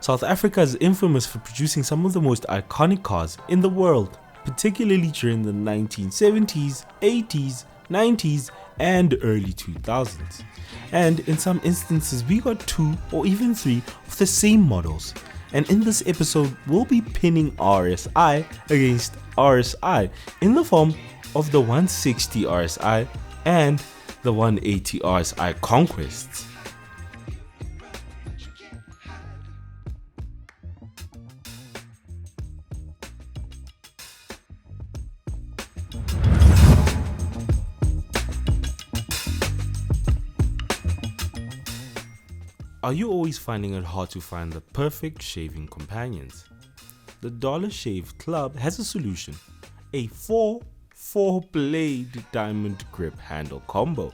South Africa is infamous for producing some of the most iconic cars in the world, particularly during the 1970s, 80s, 90s and early 2000s. And in some instances we got 2 or even 3 of the same models. And in this episode we'll be pinning RSI against RSI in the form of the 160 RSI and the 180 RSI Conquest. Are you always finding it hard to find the perfect shaving companions? The Dollar Shave Club has a solution, a 4-blade diamond grip handle combo.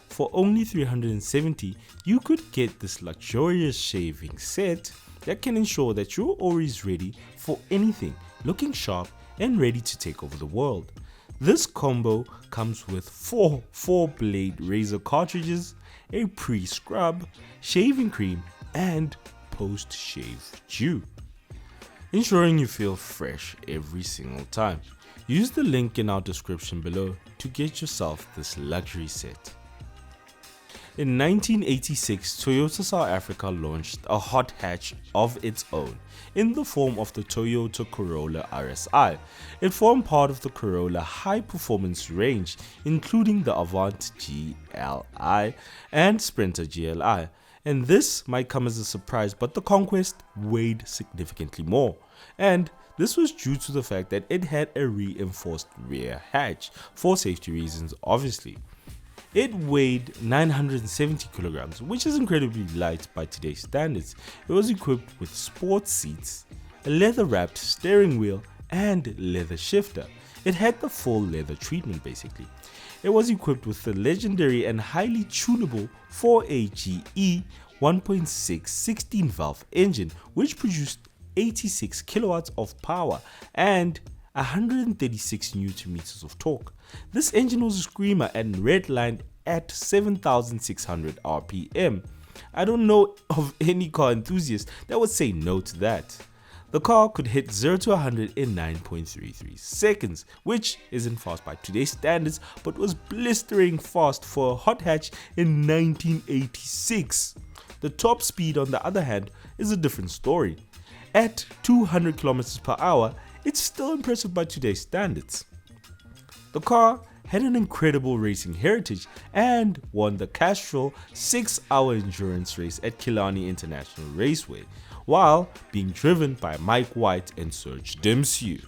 For only $370, you could get this luxurious shaving set that can ensure that you're always ready for anything, looking sharp and ready to take over the world. This combo comes with 4-blade razor cartridges, a pre-scrub, shaving cream and post-shave dew, ensuring you feel fresh every single time. Use the link in our description below to get yourself this luxury set. In 1986, Toyota South Africa launched a hot hatch of its own in the form of the Toyota Corolla RSI. It formed part of the Corolla high-performance range, including the Avante GLI and Sprinter GLI. And this might come as a surprise, but the Conquest weighed significantly more. And this was due to the fact that it had a reinforced rear hatch, for safety reasons obviously. It weighed 970 kilograms, which is incredibly light by today's standards. It was equipped with sports seats, a leather-wrapped steering wheel, and leather shifter. It had the full leather treatment basically. It was equipped with the legendary and highly tunable 4AGE 1.6 16-valve engine, which produced 86 kilowatts of power and 136 Newton meters of torque. This engine was a screamer and redlined at 7,600 RPM. I don't know of any car enthusiast that would say no to that. The car could hit 0 to 100 in 9.33 seconds, which isn't fast by today's standards, but was blistering fast for a hot hatch in 1986. The top speed, on the other hand, is a different story. At 200 kilometers per hour, it's still impressive by today's standards. The car had an incredible racing heritage and won the Castrol 6-hour endurance race at Killarney International Raceway, while being driven by Mike White and Serge Dempsey,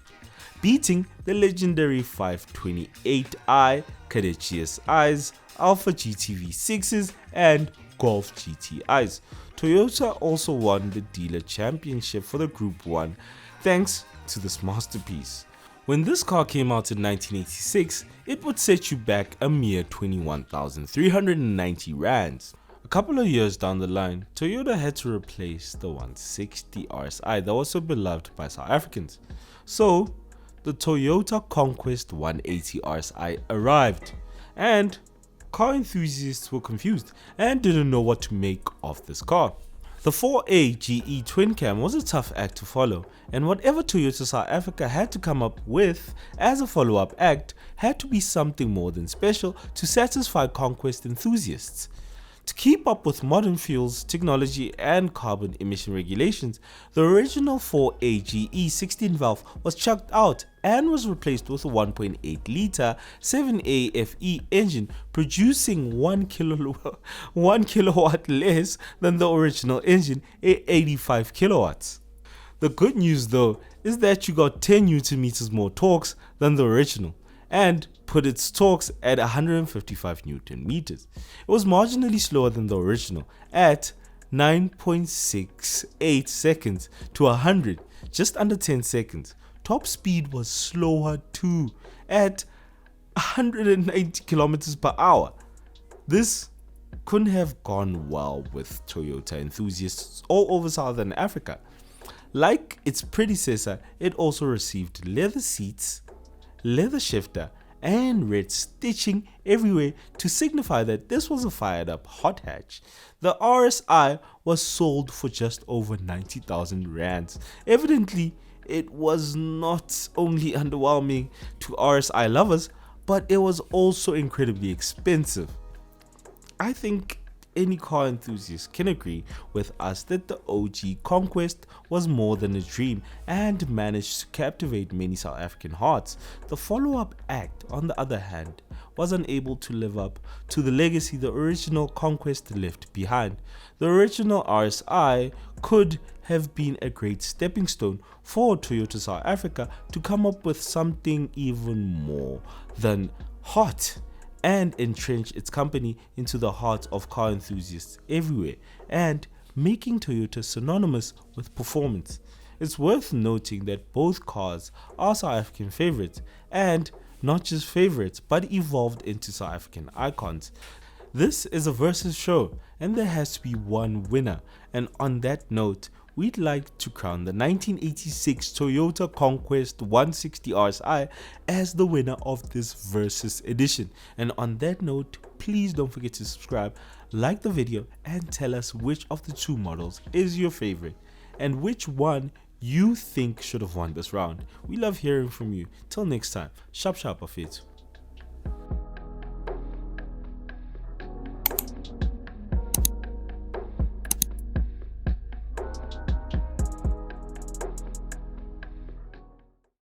beating the legendary 528i, Cadet GSIs, Alpha GTV6s and Golf GTIs. Toyota also won the dealer championship for the Group 1 thanks to this masterpiece. When this car came out in 1986, it would set you back a mere 21,390 rands. A couple of years down the line, Toyota had to replace the 160 RSI that was so beloved by South Africans. So, the Toyota Conquest 180 RSI arrived, and car enthusiasts were confused and didn't know what to make of this car. The 4AGE Twincam was a tough act to follow, and whatever Toyota South Africa had to come up with as a follow-up act had to be something more than special to satisfy Conquest enthusiasts. To keep up with modern fuels, technology and carbon emission regulations, the original 4AGE 16-valve was chucked out and was replaced with a 1.8-litre 7AFE engine, producing 1 kilowatt less than the original engine at 85 kilowatts. The good news though is that you got 10 Newton meters more torques than the original, and put its torques at 155 Newton meters. It was marginally slower than the original at 9.68 seconds to 100, just under 10 seconds. Top speed was slower too, at 190 kilometers per hour. This couldn't have gone well with Toyota enthusiasts all over Southern Africa. Like its predecessor, it also received leather seats, leather shifter and red stitching everywhere to signify that this was a fired up hot hatch. The RSI was sold for just over 90,000 rands. Evidently, it was not only underwhelming to RSI lovers, but it was also incredibly expensive. I think any car enthusiast can agree with us that the OG Conquest was more than a dream and managed to captivate many South African hearts. The follow-up act, on the other hand, was unable to live up to the legacy the original Conquest left behind. The original RSI could have been a great stepping stone for Toyota South Africa to come up with something even more than hot and entrench its company into the hearts of car enthusiasts everywhere and making Toyota synonymous with performance. It's worth noting that both cars are South African favorites, and not just favorites but evolved into South African icons. This is a versus show and there has to be one winner, and on that note, we'd like to crown the 1986 Toyota Conquest 160 RSI as the winner of this Versus edition. And on that note, please don't forget to subscribe, like the video, and tell us which of the two models is your favorite and which one you think should have won this round. We love hearing from you. Till next time, sharp sharp of it.